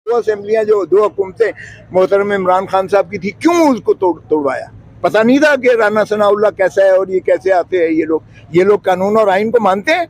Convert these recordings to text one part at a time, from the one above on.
दो असेंबलियां जो दो हुकूमतें मोहतरम इमरान खान साहब की थी, क्यों उसको तोड़वाया? पता नहीं था कि राना सनाउल्लाह कैसा है और ये कैसे आते हैं ये लोग कानून और आइन को मानते हैं?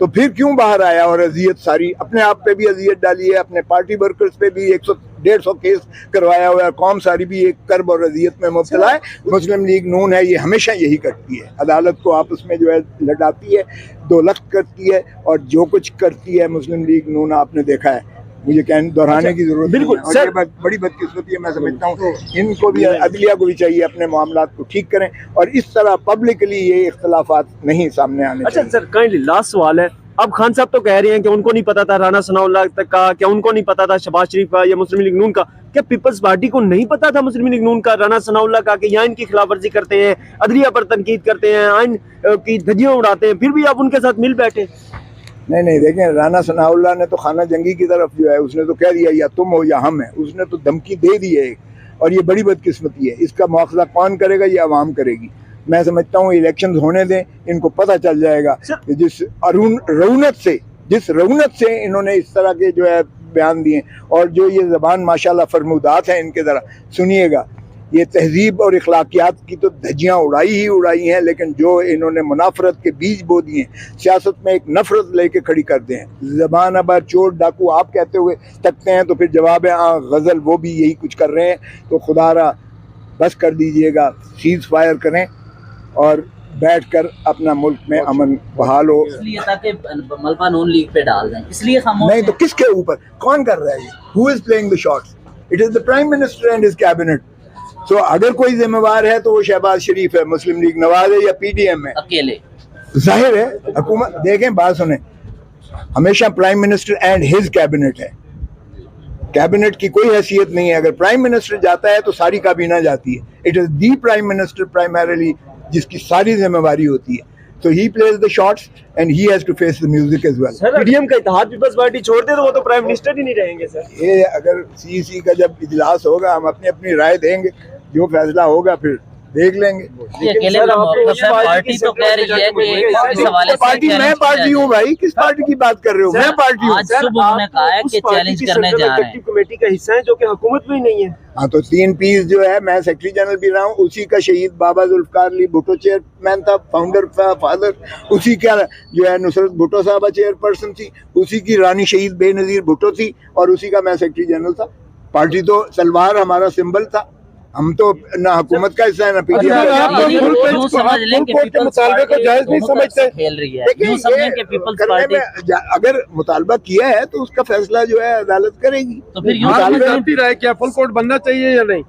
तो फिर क्यों बाहर आया और अजियत सारी अपने आप पे भी अजियत डाली है, अपने पार्टी वर्कर्स पे भी 100-150 केस करवाया हुआ है, कौम सारी भी एक कर्ब और अजियत में मुब्तला है। मुस्लिम लीग नून है, ये हमेशा यही करती है, अदालत को आपस में जो है लड़ाती है, दो लख्त करती है और जो कुछ करती है मुस्लिम लीग नून आपने देखा है। मुझे दोहराने की जरूरत बिल्कुल नहीं है। और ये बड़ी बदकिस्मती है, मैं समझता हूँ इनको भी, अदलिया को भी चाहिए अपने मामलात को ठीक करें और इस तरह पब्लिकली ये इख्तलाफात नहीं सामने आने चाहिए। अच्छा सर, काइंडली लास्ट सवाल है। अब खान साहब तो कह रहे हैं कि उनको नहीं पता था राना सनाउल्लाह तक का, क्या उनको नहीं पता था शहबाज शरीफ का या मुस्लिम लीग नून का? क्या पीपल्स पार्टी को नहीं पता था मुस्लिम लीग नून का, राना सनाउल्लाह का, कि यहाँ इनकी खिलाफ वर्जी करते हैं, अदलिया पर तनकीद करते हैं, आइन की धज्जियां उड़ाते हैं, फिर भी आप उनके साथ मिल बैठे? नहीं, देखें, राना सनाउल्लाह ने तो खाना जंगी की तरफ जो है उसने तो कह दिया या तुम हो या हम है, उसने तो धमकी दे दी है और ये बड़ी बदकिस्मती है। इसका मुआवजा कौन करेगा? ये आवाम करेगी। मैं समझता हूँ इलेक्शंस होने दें, इनको पता चल जाएगा कि जिस रऊनत से इन्होंने इस तरह के जो है बयान दिए और जो ये ज़बान माशाल्लाह फरमूदात हैं इनके, ज़रा सुनिएगा, ये तहजीब और इखलाकियात की तो धज्जियाँ उड़ाई हैं, लेकिन जो इन्होंने मुनाफरत के बीज बो दिए, सियासत में एक नफरत लेके खड़ी कर दे हैं। ज़बान अबर चोर डाकू आप कहते हुए तकते हैं तो फिर जवाब है गज़ल, वो भी यही कुछ कर रहे हैं। तो खुदारा बस कर दीजिएगा, सीज फायर करें और बैठकर अपना मुल्क में अमन बहाल हो, इसलिए ताकि मलबा नून लीग पे डाल दें, इसलिए खामोश नहीं तो किसके ऊपर कौन कर रहा है ये? Who is playing the shots? It is the prime minister and his cabinet. तो अगर कोई जिम्मेवार है तो वो शहबाज शरीफ है, मुस्लिम लीग नवाज है या पीडीएम है, अकेले। जाहिर है हुकूमत। देखें, बात सुने, हमेशा prime minister and his cabinet है, कैबिनेट की कोई हैसियत नहीं है। अगर प्राइम मिनिस्टर जाता है तो सारी काबीना जाती है। It is the prime minister primarily जिसकी सारी जिम्मेवारी होती है। So he plays the shots and he has to face the music as well. Sir, PDM का इत्तेहाद पीपल्स पार्टी छोड़ दे तो वो तो प्राइम मिनिस्टर ही नहीं रहेंगे सर। ये अगर सीईसी का जब इजलास होगा, हम अपनी अपनी राय देंगे, जो फैसला होगा फिर देख लेंगे। अकेले पार्टी तो कह रही है कि इस हवाले से पार्टी, मैं पार्टी हूँ भाई, किस पार्टी की बात कर रहे हो? मैं पार्टी हूँ। आज सुबह उन्होंने कहा है कि चैलेंज करने जा रहे हैं, कमेटी का हिस्सा है जो कि हुकूमत में ही नहीं है। हाँ, तो 3 पीस जो है, मैं सेक्रेटरी जनरल भी रहा हूँ, उसी का शहीद बाबा जुल्फकार अली भुट्टो चेयरमैन था, फाउंडर था, फादर उसी का जो है नुसरत भुट्टो साहबा चेयरपर्सन थी, उसी की रानी शहीद बेनज़ीर भुट्टो थी और उसी का मैं सेक्रेटरी जनरल था। पार्टी तो तलवार हमारा सिंबल था, हम तो ना हुकूमत का हिस्सा है ना पीडीएम का। अगर मुतालबा किया है तो उसका फैसला जो है अदालत करेगी। तो फिर जाती राय क्या फुल कोर्ट बनना चाहिए या नहीं?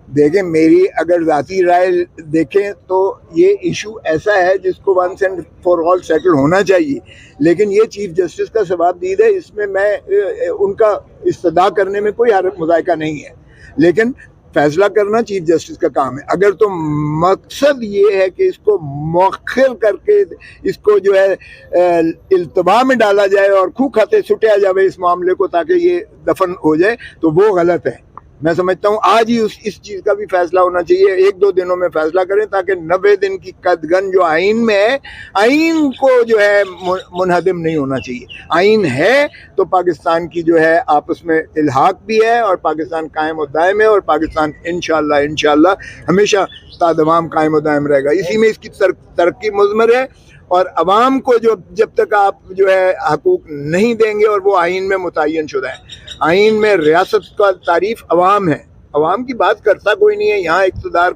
देखें, मेरी अगर जाती राय देखें तो ये इशू ऐसा है जिसको once and for all settle होना चाहिए, लेकिन ये चीफ जस्टिस का सवाबदीद है, इसमें मैं उनका इस्तदा करने में कोई मुज़ायका नहीं है, लेकिन फैसला करना चीफ जस्टिस का काम है। अगर तो मकसद ये है कि इसको मौखिर करके इसको जो है इल्तवा में डाला जाए और खूह खाते सुटिया जाए इस मामले को ताकि ये दफन हो जाए, तो वो गलत है। मैं समझता हूँ आज ही इस चीज़ का भी फैसला होना चाहिए, 1-2 दिनों में फैसला करें ताकि 90 दिन की कदगन जो आइन में है, आइन को जो है मुनहदिम नहीं होना चाहिए। आइन है तो पाकिस्तान की जो है आपस में इल्हाक भी है और पाकिस्तान कायम और दायम है और पाकिस्तान इंशाअल्लाह हमेशा तादवाम कायम और दायम रहेगा। इसी में इसकी तरक्की मुज़मर है और अवाम को जो जब तक आप जो है हकूक नहीं देंगे, और वो आइन में मुतय्यन शुदा है, आइन में रियासत का तारीफ अवाम है, अवाम की बात करता कोई नहीं है। यहाँ इक़्तिदार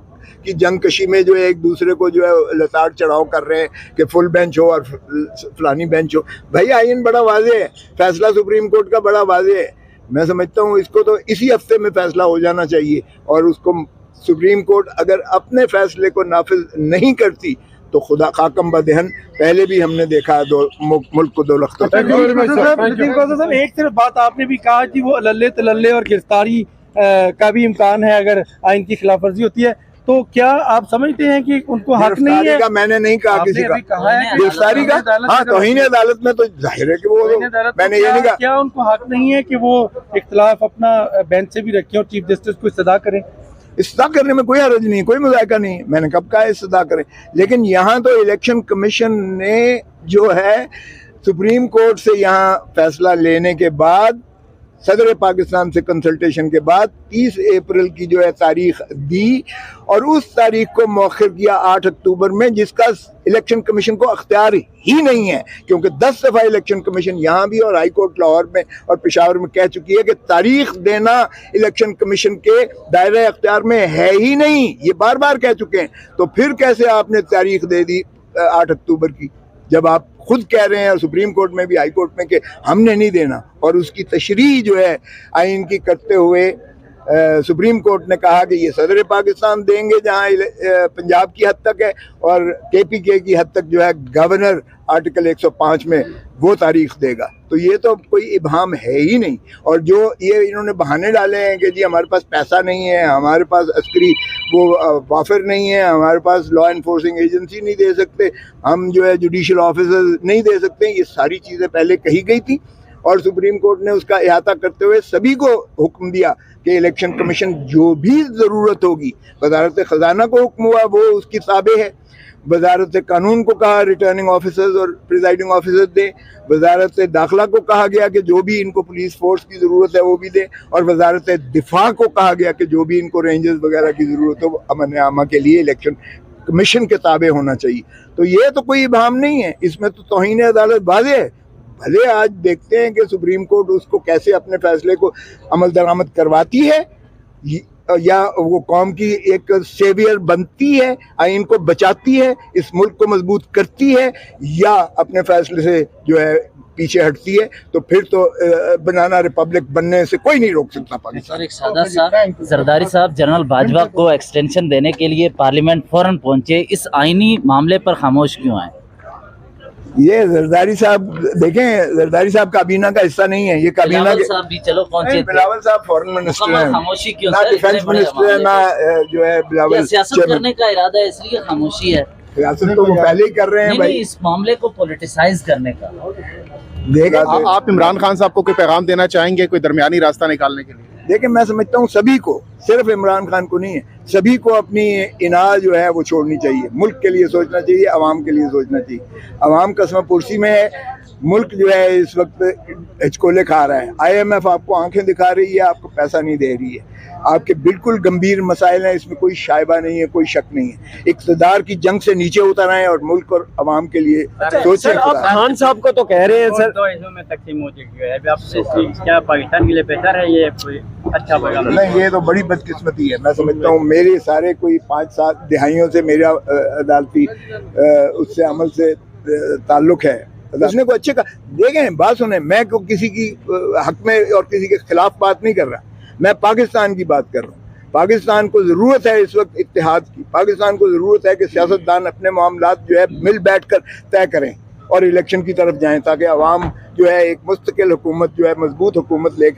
की जंग कशी में जो है एक दूसरे को जो है लताड़ चढ़ाव कर रहे हैं कि फुल बेंच हो और फलानी बेंच हो। भाई आइन बड़ा वाज़ेह है, फैसला सुप्रीम कोर्ट का बड़ा वाज़ेह है। मैं समझता हूँ इसको तो इसी हफ्ते में फैसला हो जाना चाहिए और उसको सुप्रीम कोर्ट अगर अपने फैसले को नाफिज नहीं करती तो खुदा खाकम बदहन, पहले भी हमने देखा है मुल्क को 2 लख्तों। एक सिर्फ बात आपने भी कहा कि वो लल्ले तलल्ले और गिरफ्तारी का भी इम्कान है अगर आइन की खिलाफ वर्जी होती है, तो क्या आप समझते हैं कि उनको हक नहीं है? मैंने नहीं कहा किसी का गिरफ्तारी का। हाँ, तौहीन अदालत में तो जाहिर है कि वो, मैंने ये नहीं कहा। क्या उनको हक नहीं है कि वो इख्तिलाफ अपना बेंच से भी रखें और चीफ जस्टिस को इस्तदा करें? इस्तदा करने में कोई हर्ज नहीं, कोई मुज़ायका नहीं, मैंने कब कहा इस्तदा करें। लेकिन यहाँ तो इलेक्शन कमीशन ने जो है सुप्रीम कोर्ट से यहाँ फैसला लेने के बाद सदर पाकिस्तान से कंसल्टेशन के बाद 30 अप्रैल की जो है तारीख दी और उस तारीख को मौखर किया 8 अक्टूबर में, जिसका इलेक्शन कमीशन को अख्तियार ही नहीं है, क्योंकि 10 दफ़ा इलेक्शन कमीशन यहाँ भी और हाई कोर्ट लाहौर में और पेशावर में कह चुकी है कि तारीख देना इलेक्शन कमीशन के दायरे अख्तियार में है ही नहीं, ये बार बार कह चुके हैं। तो फिर कैसे आपने तारीख दे दी 8 अक्टूबर की, जब आप खुद कह रहे हैं और सुप्रीम कोर्ट में भी हाई कोर्ट में कि हमने नहीं देना। और उसकी तशरीह जो है आइन की करते हुए सुप्रीम कोर्ट ने कहा कि ये सदर पाकिस्तान देंगे जहां पंजाब की हद तक है, और KPK की हद तक जो है गवर्नर आर्टिकल 105 में वो तारीख देगा। तो ये तो कोई इबाम है ही नहीं। और जो ये इन्होंने बहाने डाले हैं कि जी हमारे पास पैसा नहीं है, हमारे पास अस्करी वो वाफर नहीं है, हमारे पास लॉ एनफोर्सिंग एजेंसी नहीं दे सकते, हम जो है जुडिशल ऑफिसर नहीं दे सकते, ये सारी चीज़ें पहले कही गई थी और सुप्रीम कोर्ट ने उसका इहाता करते हुए सभी को हुक्म दिया कि इलेक्शन कमीशन जो भी ज़रूरत होगी, वजारत ख़जाना को हुक्म हुआ वो उसकी ताबे है, वजारत कानून को कहा रिटर्निंग ऑफिसर्स और प्रिजाइडिंग ऑफिसर्स दें, वजारत दाखिला को कहा गया कि जो भी इनको पुलिस फोर्स की ज़रूरत है वो भी दें, और वजारत दिफा को कहा गया कि जो भी इनको रेंजर्स वगैरह की ज़रूरत हो वो अमन आमा के लिए इलेक्शन कमीशन के ताबे होना चाहिए। तो ये तो कोई इबाम नहीं है, इसमें तो तौहीन अदालत वाज़ेह है। भले आज देखते हैं कि सुप्रीम कोर्ट उसको कैसे अपने फैसले को अमल दरामद करवाती है, या वो कौम की एक सेवियर बनती है, आइन को बचाती है, इस मुल्क को मजबूत करती है, या अपने फैसले से जो है पीछे हटती है। तो फिर तो बनाना रिपब्लिक बनने से कोई नहीं रोक सकता पाकिस्तान। सर एक सादा सा, जरदारी साहब जनरल बाजवा को एक्सटेंशन देने के लिए पार्लियामेंट फौरन पहुंचे, इस आईनी मामले पर खामोश क्यों आए? ये जरदारी साहब देखें, जरदारी साहब काबीना का हिस्सा नहीं है, ये काबीना के साहब भी चलो पहुंचे, बिलावल साहब फॉरेन मिनिस्टर हैं, खामोशी क्यों? ना डिफेंस मिनिस्टर है, ना जो है बिलावल सियासत करने का इरादा है इसलिए खामोशी है। सियासत तो वो पहले ही कर रहे हैं भाई, इस मामले को पॉलिटिसाइज करने का। देखा आप इमरान खान साहब को कोई पैगाम देना चाहेंगे, कोई दरमियानी रास्ता निकालने के लिए? देखिए, मैं समझता हूँ सभी को, सिर्फ इमरान खान को नहीं है, सभी को अपनी इनाज जो है वो छोड़नी चाहिए, मुल्क के लिए सोचना चाहिए, आवाम के लिए सोचना चाहिए। आवाम कसम पुरसी में है, मुल्क जो है इस वक्त हिचकोले खा रहा है, IMF आपको आंखें दिखा रही है, आपको पैसा नहीं दे रही है, आपके बिल्कुल गंभीर मसाइल हैं, इसमें कोई शायबा नहीं है, कोई शक नहीं है। इक़्तिदार की जंग से नीचे उतर आए और मुल्क और आवाम के लिए सोचें। आप खान साहब को तो कह रहे हैं सर, 2 हिस्सों में तकसीम हो चुकी है, अभी आप क्या पाकिस्तान के लिए बेहतर है ये कोई अच्छा पैगाम? नहीं, ये तो बड़ी बदकिस्मती है। मैं समझता हूँ मेरे सारे कोई 5-7 दिहाइयों से मेरा अदालती उससे अमल से ताल्लुक है, उसने को अच्छे का देखें। बात सुने, मैं को किसी की हक में और किसी के खिलाफ बात नहीं कर रहा, मैं पाकिस्तान की बात कर रहा हूँ। पाकिस्तान को ज़रूरत है इस वक्त इत्तेहाद की, पाकिस्तान को ज़रूरत है कि सियासतदान अपने मामलात जो है मिल बैठ कर तय करें और इलेक्शन की तरफ जाएं, ताकि अवाम जो है एक मुस्तकिल हुकूमत जो है मजबूत हुकूमत लेके